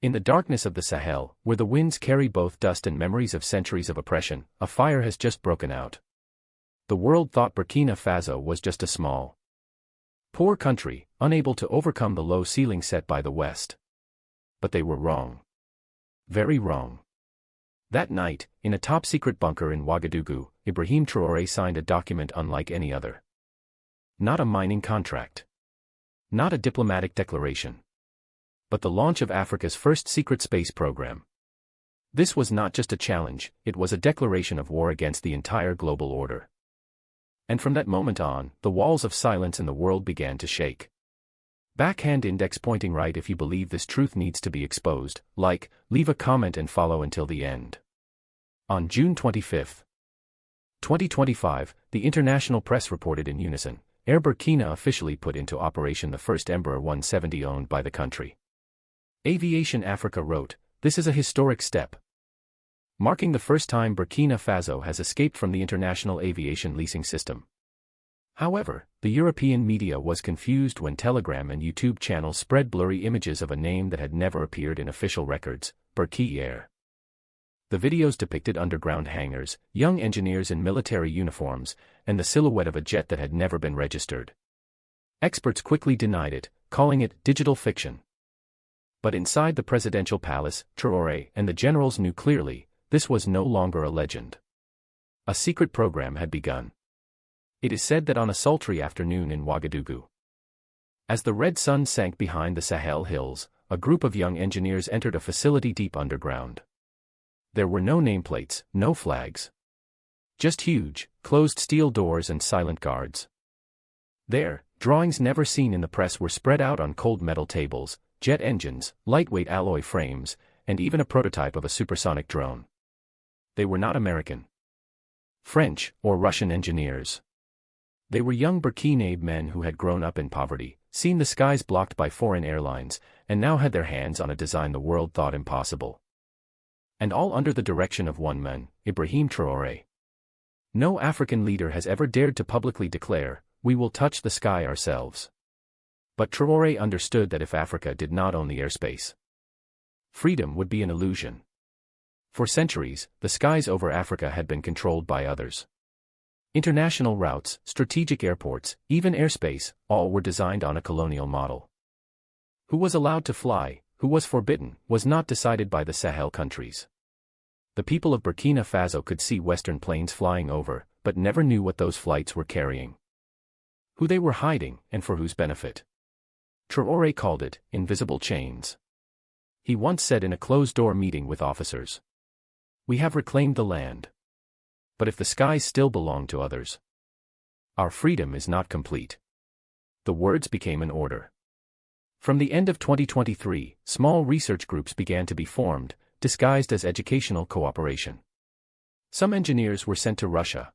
In the darkness of the Sahel, where the winds carry both dust and memories of centuries of oppression, a fire has just broken out. The world thought Burkina Faso was just a small, poor country, unable to overcome the low ceiling set by the West. But they were wrong. Very wrong. That night, in a top-secret bunker in Ouagadougou, Ibrahim Traoré signed a document unlike any other. Not a mining contract. Not a diplomatic declaration. But the launch of Africa's first secret space program. This was not just a challenge, it was a declaration of war against the entire global order. And from that moment on, the walls of silence in the world began to shake. Backhand index pointing right if you believe this truth needs to be exposed, like, leave a comment and follow until the end. On June 25, 2025, the international press reported in unison, Air Burkina officially put into operation the first Embraer 170 owned by the country. Aviation Africa wrote, "This is a historic step, marking the first time Burkina Faso has escaped from the international aviation leasing system." However, the European media was confused when Telegram and YouTube channels spread blurry images of a name that had never appeared in official records, Burkina Air. The videos depicted underground hangars, young engineers in military uniforms, and the silhouette of a jet that had never been registered. Experts quickly denied it, calling it digital fiction. But inside the presidential palace, Traoré and the generals knew clearly, this was no longer a legend. A secret program had begun. It is said that on a sultry afternoon in Ouagadougou, as the red sun sank behind the Sahel hills, a group of young engineers entered a facility deep underground. There were no nameplates, no flags. Just huge, closed steel doors and silent guards. There, drawings never seen in the press were spread out on cold metal tables, jet engines, lightweight alloy frames, and even a prototype of a supersonic drone. They were not American, French, or Russian engineers. They were young Burkinabe men who had grown up in poverty, seen the skies blocked by foreign airlines, and now had their hands on a design the world thought impossible. And all under the direction of one man, Ibrahim Traoré. No African leader has ever dared to publicly declare, "We will touch the sky ourselves." But Traoré understood that if Africa did not own the airspace, freedom would be an illusion. For centuries, the skies over Africa had been controlled by others. International routes, strategic airports, even airspace, all were designed on a colonial model. Who was allowed to fly, who was forbidden, was not decided by the Sahel countries. The people of Burkina Faso could see Western planes flying over, but never knew what those flights were carrying, who they were hiding, and for whose benefit. Traoré called it, invisible chains. He once said in a closed-door meeting with officers, "We have reclaimed the land. But if the skies still belong to others, our freedom is not complete." The words became an order. From the end of 2023, small research groups began to be formed, disguised as educational cooperation. Some engineers were sent to Russia,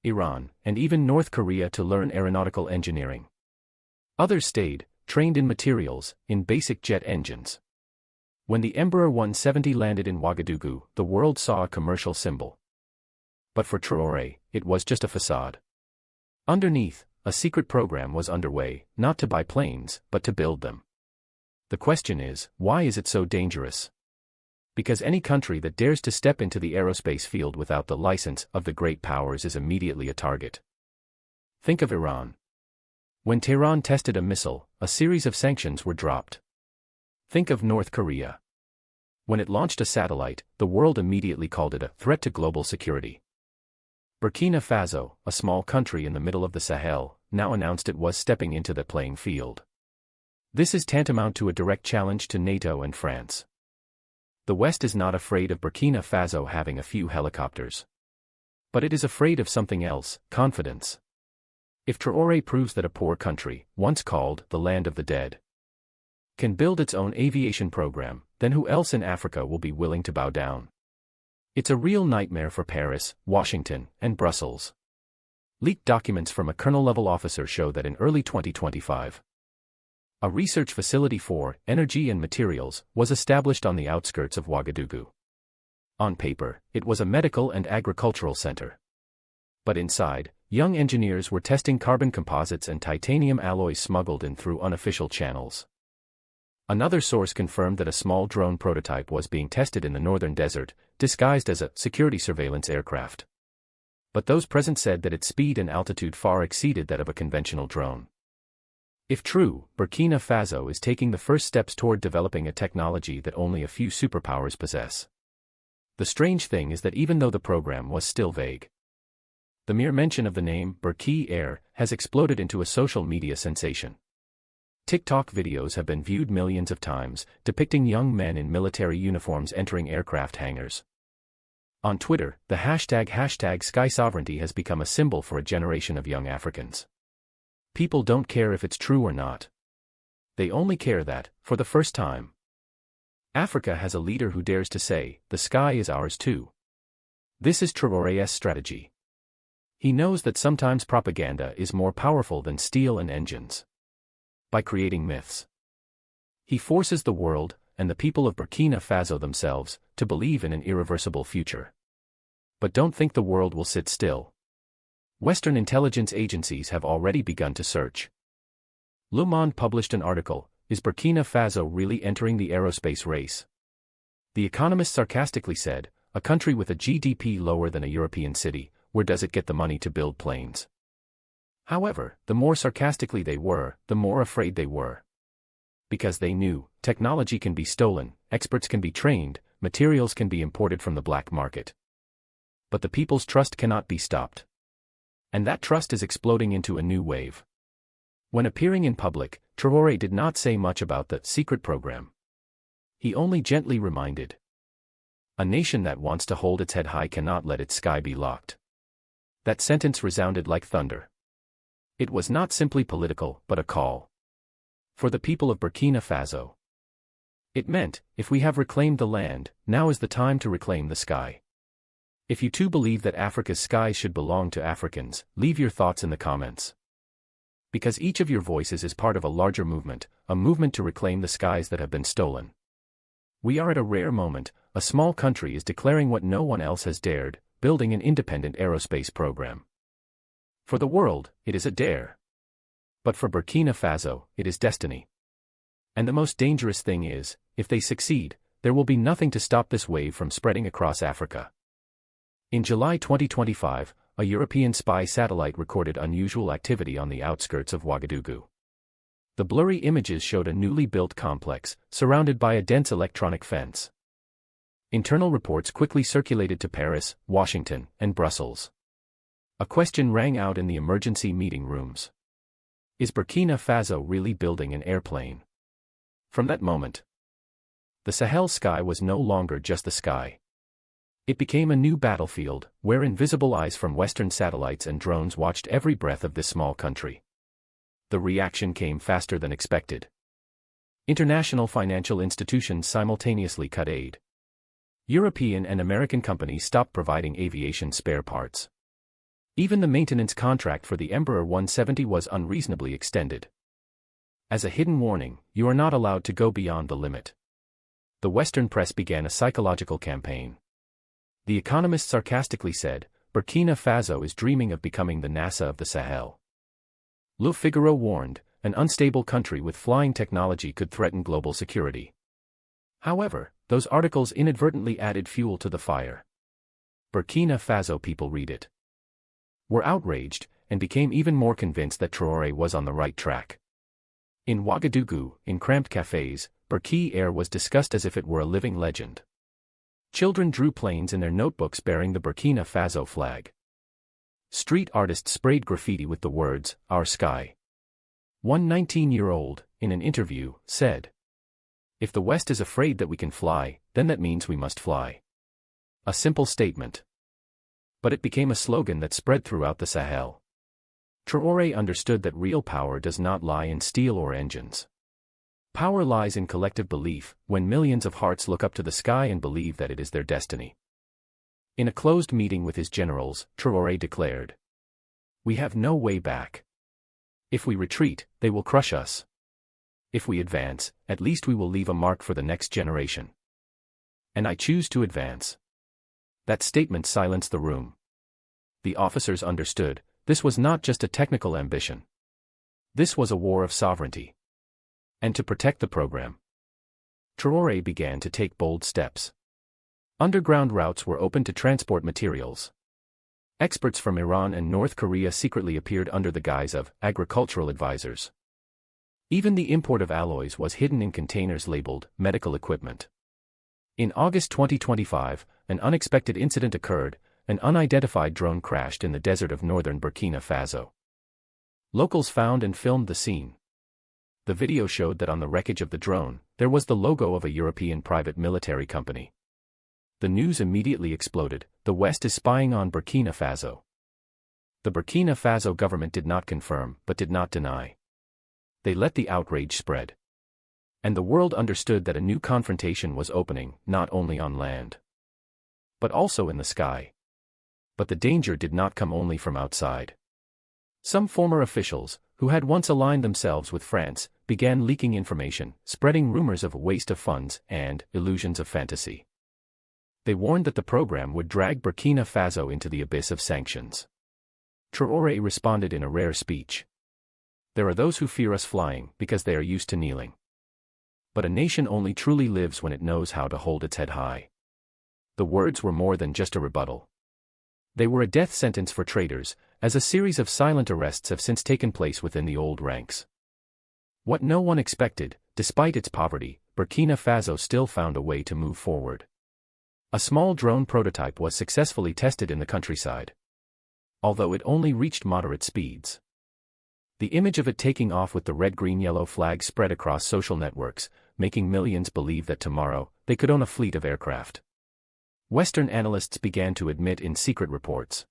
Iran, and even North Korea to learn aeronautical engineering. Others stayed, trained in materials, in basic jet engines. When the Embraer 170 landed in Ouagadougou, the world saw a commercial symbol. But for Traoré, it was just a facade. Underneath, a secret program was underway, not to buy planes, but to build them. The question is, why is it so dangerous? Because any country that dares to step into the aerospace field without the license of the great powers is immediately a target. Think of Iran. When Tehran tested a missile, a series of sanctions were dropped. Think of North Korea. When it launched a satellite, the world immediately called it a threat to global security. Burkina Faso, a small country in the middle of the Sahel, now announced it was stepping into the playing field. This is tantamount to a direct challenge to NATO and France. The West is not afraid of Burkina Faso having a few helicopters. But it is afraid of something else, confidence. If Traoré proves that a poor country, once called the land of the dead, can build its own aviation program, then who else in Africa will be willing to bow down? It's a real nightmare for Paris, Washington, and Brussels. Leaked documents from a colonel-level officer show that in early 2025, a research facility for energy and materials was established on the outskirts of Ouagadougou. On paper, it was a medical and agricultural center. But inside, young engineers were testing carbon composites and titanium alloys smuggled in through unofficial channels. Another source confirmed that a small drone prototype was being tested in the northern desert, disguised as a security surveillance aircraft. But those present said that its speed and altitude far exceeded that of a conventional drone. If true, Burkina Faso is taking the first steps toward developing a technology that only a few superpowers possess. The strange thing is that even though the program was still vague, the mere mention of the name Burkina Air has exploded into a social media sensation. TikTok videos have been viewed millions of times, depicting young men in military uniforms entering aircraft hangars. On Twitter, the hashtag Sky Sovereignty has become a symbol for a generation of young Africans. People don't care if it's true or not. They only care that, for the first time, Africa has a leader who dares to say, the sky is ours too. This is Traoré's strategy. He knows that sometimes propaganda is more powerful than steel and engines. By creating myths, he forces the world, and the people of Burkina Faso themselves, to believe in an irreversible future. But don't think the world will sit still. Western intelligence agencies have already begun to search. Le Monde published an article, "Is Burkina Faso really entering the aerospace race?" The Economist sarcastically said, "A country with a GDP lower than a European city, where does it get the money to build planes?" However, the more sarcastically they were, the more afraid they were. Because they knew, technology can be stolen, experts can be trained, materials can be imported from the black market. But the people's trust cannot be stopped. And that trust is exploding into a new wave. When appearing in public, Traoré did not say much about the secret program. He only gently reminded, "A nation that wants to hold its head high cannot let its sky be locked." That sentence resounded like thunder. It was not simply political, but a call for the people of Burkina Faso. It meant, if we have reclaimed the land, now is the time to reclaim the sky. If you too believe that Africa's skies should belong to Africans, leave your thoughts in the comments. Because each of your voices is part of a larger movement, a movement to reclaim the skies that have been stolen. We are at a rare moment. A small country is declaring what no one else has dared, building an independent aerospace program. For the world, it is a dare. But for Burkina Faso, it is destiny. And the most dangerous thing is, if they succeed, there will be nothing to stop this wave from spreading across Africa. In July 2025, a European spy satellite recorded unusual activity on the outskirts of Ouagadougou. The blurry images showed a newly built complex, surrounded by a dense electronic fence. Internal reports quickly circulated to Paris, Washington, and Brussels. A question rang out in the emergency meeting rooms. Is Burkina Faso really building an airplane? From that moment, the Sahel sky was no longer just the sky. It became a new battlefield, where invisible eyes from Western satellites and drones watched every breath of this small country. The reaction came faster than expected. International financial institutions simultaneously cut aid. European and American companies stopped providing aviation spare parts. Even the maintenance contract for the Embraer 170 was unreasonably extended. As a hidden warning, you are not allowed to go beyond the limit. The Western press began a psychological campaign. The Economist sarcastically said, "Burkina Faso is dreaming of becoming the NASA of the Sahel." Le Figaro warned, an unstable country with flying technology could threaten global security. However, those articles inadvertently added fuel to the fire. Burkina Faso people read it, were outraged, and became even more convinced that Traoré was on the right track. In Ouagadougou, in cramped cafes, Burkina Air was discussed as if it were a living legend. Children drew planes in their notebooks bearing the Burkina Faso flag. Street artists sprayed graffiti with the words, "Our Sky." One 19-year-old, in an interview, said, "If the West is afraid that we can fly, then that means we must fly." A simple statement. But it became a slogan that spread throughout the Sahel. Traoré understood that real power does not lie in steel or engines. Power lies in collective belief, when millions of hearts look up to the sky and believe that it is their destiny. In a closed meeting with his generals, Traoré declared, "We have no way back. If we retreat, they will crush us. If we advance, at least we will leave a mark for the next generation. And I choose to advance." That statement silenced the room. The officers understood, this was not just a technical ambition. This was a war of sovereignty. And to protect the program, Traoré began to take bold steps. Underground routes were opened to transport materials. Experts from Iran and North Korea secretly appeared under the guise of agricultural advisors. Even the import of alloys was hidden in containers labeled medical equipment. In August 2025, an unexpected incident occurred. An unidentified drone crashed in the desert of northern Burkina Faso. Locals found and filmed the scene. The video showed that on the wreckage of the drone, there was the logo of a European private military company. The news immediately exploded: the West is spying on Burkina Faso. The Burkina Faso government did not confirm, but did not deny. They let the outrage spread. And the world understood that a new confrontation was opening, not only on land, but also in the sky. But the danger did not come only from outside. Some former officials, who had once aligned themselves with France, began leaking information, spreading rumors of a waste of funds and illusions of fantasy. They warned that the program would drag Burkina Faso into the abyss of sanctions. Traoré responded in a rare speech. There are those who fear us flying because they are used to kneeling. But a nation only truly lives when it knows how to hold its head high. The words were more than just a rebuttal. They were a death sentence for traitors, as a series of silent arrests have since taken place within the old ranks. What no one expected, despite its poverty, Burkina Faso still found a way to move forward. A small drone prototype was successfully tested in the countryside. Although it only reached moderate speeds. The image of it taking off with the red-green-yellow flag spread across social networks, making millions believe that tomorrow, they could own a fleet of aircraft. Western analysts began to admit in secret reports.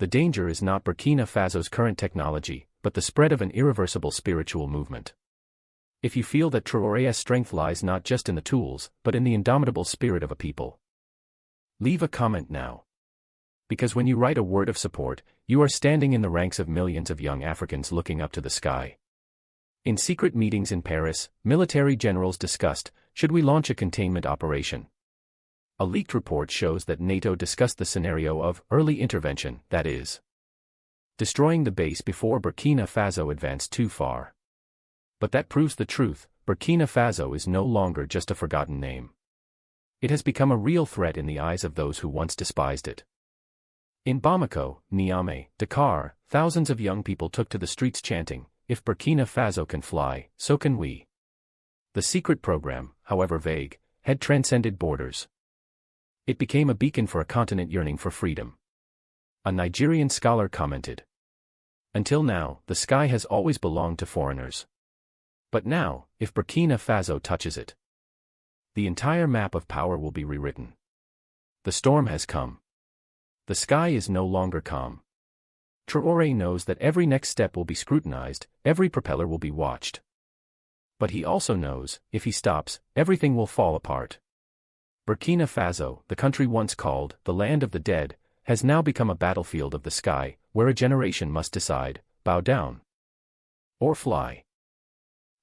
The danger is not Burkina Faso's current technology, but the spread of an irreversible spiritual movement. If you feel that Traoré's strength lies not just in the tools, but in the indomitable spirit of a people, leave a comment now. Because when you write a word of support, you are standing in the ranks of millions of young Africans looking up to the sky. In secret meetings in Paris, military generals discussed, should we launch a containment operation? A leaked report shows that NATO discussed the scenario of early intervention, that is, destroying the base before Burkina Faso advanced too far. But that proves the truth: Burkina Faso is no longer just a forgotten name. It has become a real threat in the eyes of those who once despised it. In Bamako, Niamey, Dakar, thousands of young people took to the streets chanting, "If Burkina Faso can fly, so can we." The secret program, however vague, had transcended borders. It became a beacon for a continent yearning for freedom. A Nigerian scholar commented, "Until now, the sky has always belonged to foreigners. But now, if Burkina Faso touches it, the entire map of power will be rewritten. The storm has come. The sky is no longer calm." Traoré knows that every next step will be scrutinized, every propeller will be watched. But he also knows, if he stops, everything will fall apart. Burkina Faso, the country once called the land of the dead, has now become a battlefield of the sky, where a generation must decide, bow down or fly.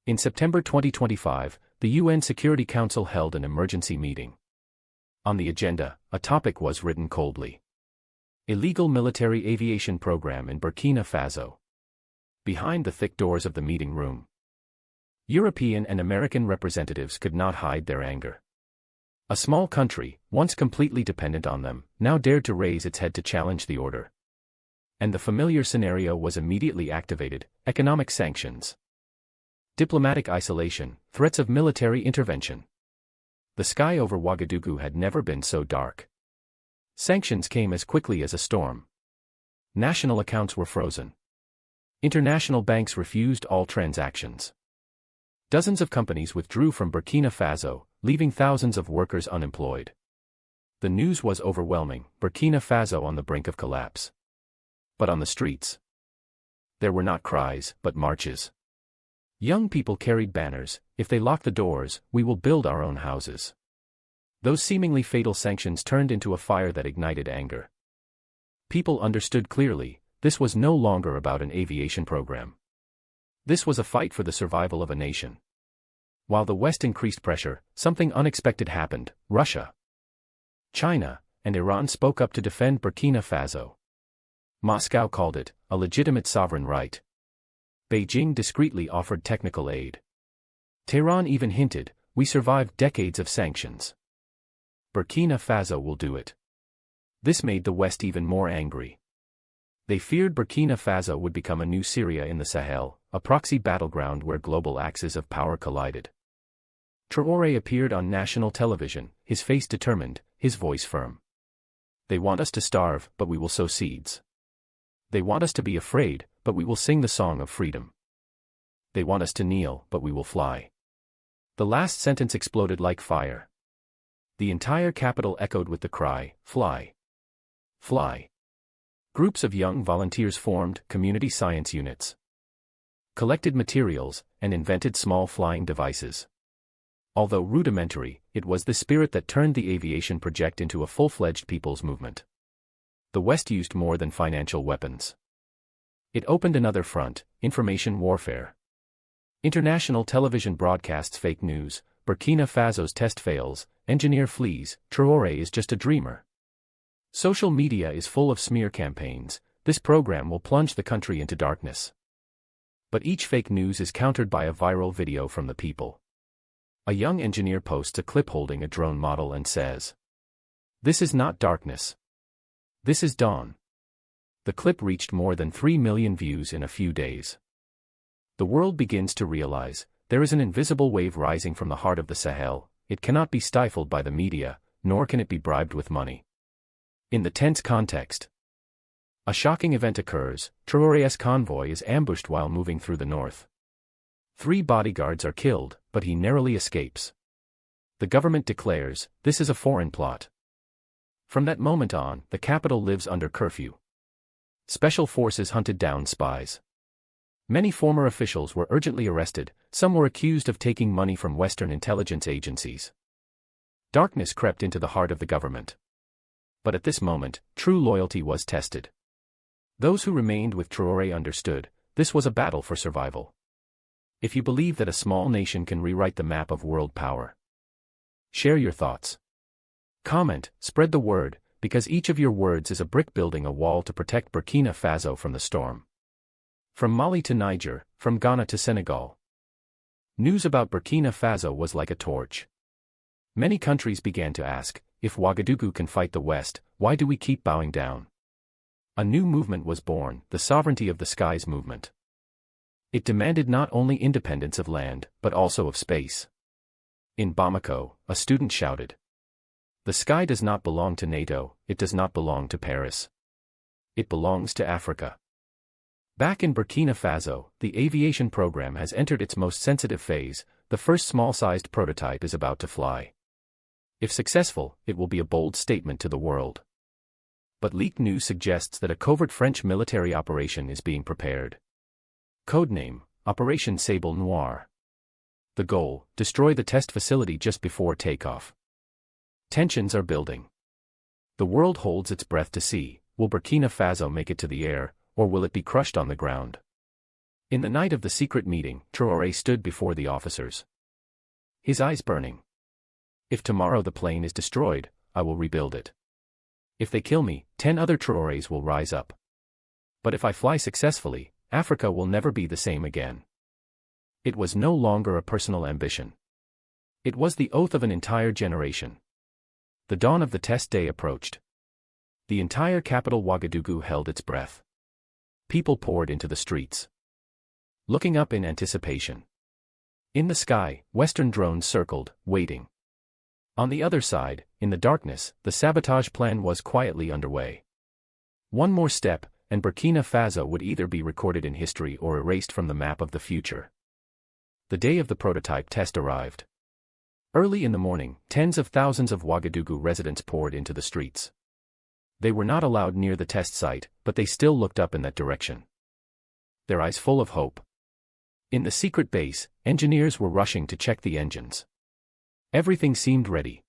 In September 2025, the UN Security Council held an emergency meeting. On the agenda, a topic was written coldly: illegal military aviation program in Burkina Faso. Behind the thick doors of the meeting room, European and American representatives could not hide their anger. A small country, once completely dependent on them, now dared to raise its head to challenge the order. And the familiar scenario was immediately activated: economic sanctions, diplomatic isolation, threats of military intervention. The sky over Ouagadougou had never been so dark. Sanctions came as quickly as a storm. National accounts were frozen. International banks refused all transactions. Dozens of companies withdrew from Burkina Faso, leaving thousands of workers unemployed. The news was overwhelming: Burkina Faso on the brink of collapse. But on the streets, there were not cries, but marches. Young people carried banners: "If they lock the doors, we will build our own houses." Those seemingly fatal sanctions turned into a fire that ignited anger. People understood clearly, this was no longer about an aviation program. This was a fight for the survival of a nation. While the West increased pressure, something unexpected happened: Russia, China, and Iran spoke up to defend Burkina Faso. Moscow called it a legitimate sovereign right. Beijing discreetly offered technical aid. Tehran even hinted, We survived decades of sanctions. Burkina Faso will do it. This made the West even more angry. They feared Burkina Faso would become a new Syria in the Sahel, a proxy battleground where global axes of power collided. Traoré appeared on national television, his face determined, his voice firm. They want us to starve, but we will sow seeds. They want us to be afraid, but we will sing the song of freedom. They want us to kneel, but we will fly. The last sentence exploded like fire. The entire capital echoed with the cry, "Fly! Fly!" Groups of young volunteers formed community science units, collected materials, and invented small flying devices. Although rudimentary, it was the spirit that turned the aviation project into a full-fledged people's movement. The West used more than financial weapons. It opened another front, information warfare. International television broadcasts fake news, Burkina Faso's test fails, engineer flees, Traoré is just a dreamer. Social media is full of smear campaigns, this program will plunge the country into darkness. But each fake news is countered by a viral video from the people. A young engineer posts a clip holding a drone model and says, "This is not darkness. This is dawn." The clip reached more than 3 million views in a few days. The world begins to realize, there is an invisible wave rising from the heart of the Sahel. It cannot be stifled by the media, nor can it be bribed with money. In the tense context, a shocking event occurs. Traoré's convoy is ambushed while moving through the north. 3 bodyguards are killed, but he narrowly escapes. The government declares, this is a foreign plot. From that moment on, the capital lives under curfew. Special forces hunted down spies. Many former officials were urgently arrested, some were accused of taking money from Western intelligence agencies. Darkness crept into the heart of the government. But at this moment, true loyalty was tested. Those who remained with Traoré understood, this was a battle for survival. If you believe that a small nation can rewrite the map of world power, share your thoughts. Comment, spread the word, because each of your words is a brick building a wall to protect Burkina Faso from the storm. From Mali to Niger, from Ghana to Senegal. News about Burkina Faso was like a torch. Many countries began to ask, if Ouagadougou can fight the West, why do we keep bowing down? A new movement was born, the Sovereignty of the Skies movement. It demanded not only independence of land, but also of space. In Bamako, a student shouted, "The sky does not belong to NATO, it does not belong to Paris. It belongs to Africa." Back in Burkina Faso, the aviation program has entered its most sensitive phase. The first small-sized prototype is about to fly. If successful, it will be a bold statement to the world. But leaked news suggests that a covert French military operation is being prepared. Codename, Operation Sable Noir. The goal, destroy the test facility just before takeoff. Tensions are building. The world holds its breath to see, will Burkina Faso make it to the air, or will it be crushed on the ground? In the night of the secret meeting, Traoré stood before the officers, his eyes burning. "If tomorrow the plane is destroyed, I will rebuild it. If they kill me, 10 other Traorés will rise up. But if I fly successfully, Africa will never be the same again." It was no longer a personal ambition. It was the oath of an entire generation. The dawn of the test day approached. The entire capital Ouagadougou held its breath. People poured into the streets, looking up in anticipation. In the sky, Western drones circled, waiting. On the other side, in the darkness, the sabotage plan was quietly underway. One more step, and Burkina Faso would either be recorded in history or erased from the map of the future. The day of the prototype test arrived. Early in the morning, tens of thousands of Ouagadougou residents poured into the streets. They were not allowed near the test site, but they still looked up in that direction, their eyes full of hope. In the secret base, engineers were rushing to check the engines. Everything seemed ready.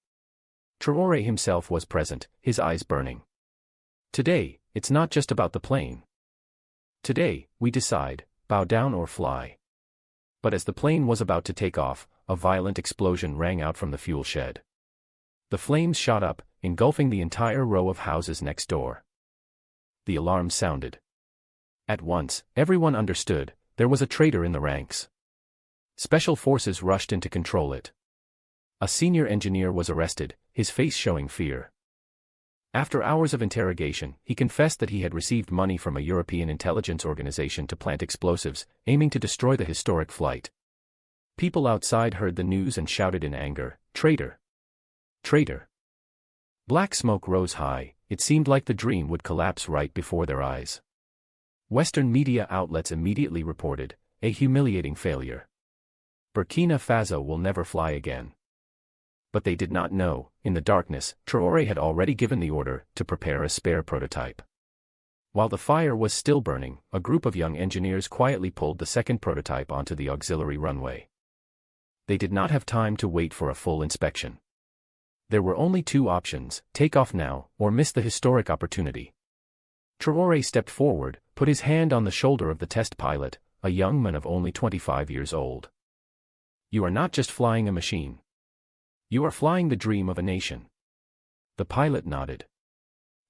Traoré himself was present, his eyes burning. Today, it's not just about the plane. Today, we decide, bow down or fly. But as the plane was about to take off, a violent explosion rang out from the fuel shed. The flames shot up, engulfing the entire row of houses next door. The alarm sounded. At once, everyone understood, there was a traitor in the ranks. Special forces rushed in to control it. A senior engineer was arrested, his face showing fear. After hours of interrogation, he confessed that he had received money from a European intelligence organization to plant explosives, aiming to destroy the historic flight. People outside heard the news and shouted in anger, "Traitor! Traitor!" Black smoke rose high, it seemed like the dream would collapse right before their eyes. Western media outlets immediately reported, "A humiliating failure. Burkina Faso will never fly again." But they did not know, in the darkness, Traoré had already given the order to prepare a spare prototype. While the fire was still burning, a group of young engineers quietly pulled the second prototype onto the auxiliary runway. They did not have time to wait for a full inspection. There were only two options: take off now, or miss the historic opportunity. Traoré stepped forward, put his hand on the shoulder of the test pilot, a young man of only 25 years old. "You are not just flying a machine. You are flying the dream of a nation." The pilot nodded.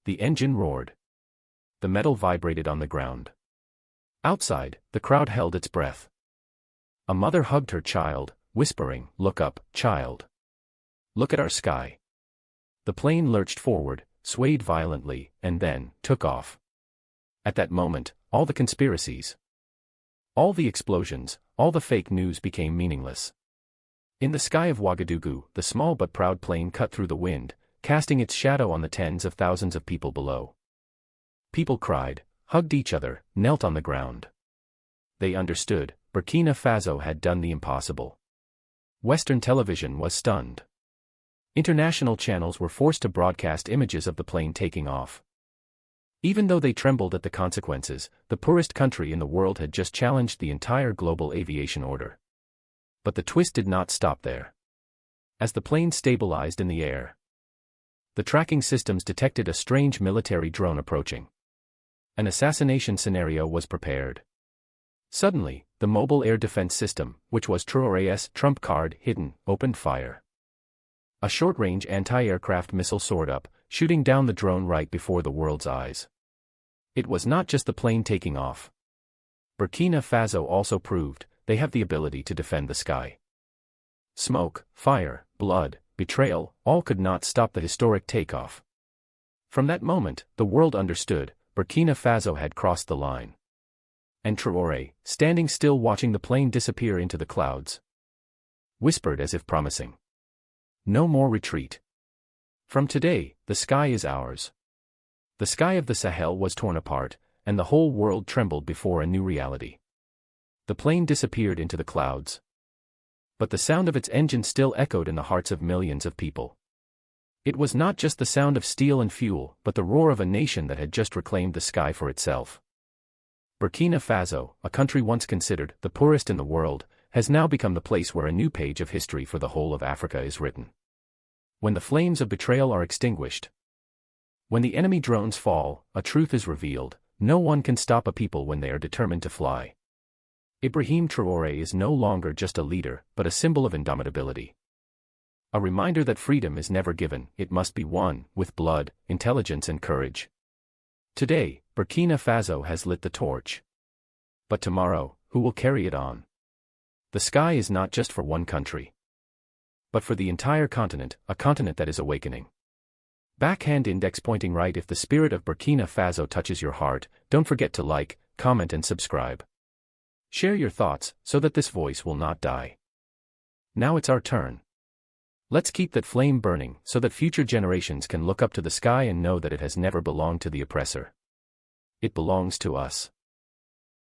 The engine roared. The metal vibrated on the ground. Outside, the crowd held its breath. A mother hugged her child, whispering, "Look up, child. Look at our sky." The plane lurched forward, swayed violently, and then took off. At that moment, all the conspiracies, all the explosions, all the fake news became meaningless. In the sky of Ouagadougou, the small but proud plane cut through the wind, casting its shadow on the tens of thousands of people below. People cried, hugged each other, knelt on the ground. They understood, Burkina Faso had done the impossible. Western television was stunned. International channels were forced to broadcast images of the plane taking off. Even though they trembled at the consequences, the poorest country in the world had just challenged the entire global aviation order. But the twist did not stop there. As the plane stabilized in the air, the tracking systems detected a strange military drone approaching. An assassination scenario was prepared. Suddenly, the mobile air defense system, which was Traoré's trump card hidden, opened fire. A short-range anti-aircraft missile soared up, shooting down the drone right before the world's eyes. It was not just the plane taking off. Burkina Faso also proved they have the ability to defend the sky. Smoke, fire, blood, betrayal, all could not stop the historic takeoff. From that moment, the world understood, Burkina Faso had crossed the line. And Traoré, standing still watching the plane disappear into the clouds, whispered as if promising, "No more retreat. From today, the sky is ours." The sky of the Sahel was torn apart, and the whole world trembled before a new reality. The plane disappeared into the clouds. But the sound of its engine still echoed in the hearts of millions of people. It was not just the sound of steel and fuel, but the roar of a nation that had just reclaimed the sky for itself. Burkina Faso, a country once considered the poorest in the world, has now become the place where a new page of history for the whole of Africa is written. When the flames of betrayal are extinguished, when the enemy drones fall, a truth is revealed: no one can stop a people when they are determined to fly. Ibrahim Traoré is no longer just a leader, but a symbol of indomitability. A reminder that freedom is never given, it must be won, with blood, intelligence and courage. Today, Burkina Faso has lit the torch. But tomorrow, who will carry it on? The sky is not just for one country, but for the entire continent, a continent that is awakening. Backhand index pointing right. If the spirit of Burkina Faso touches your heart, don't forget to like, comment and subscribe. Share your thoughts, so that this voice will not die. Now it's our turn. Let's keep that flame burning, so that future generations can look up to the sky and know that it has never belonged to the oppressor. It belongs to us.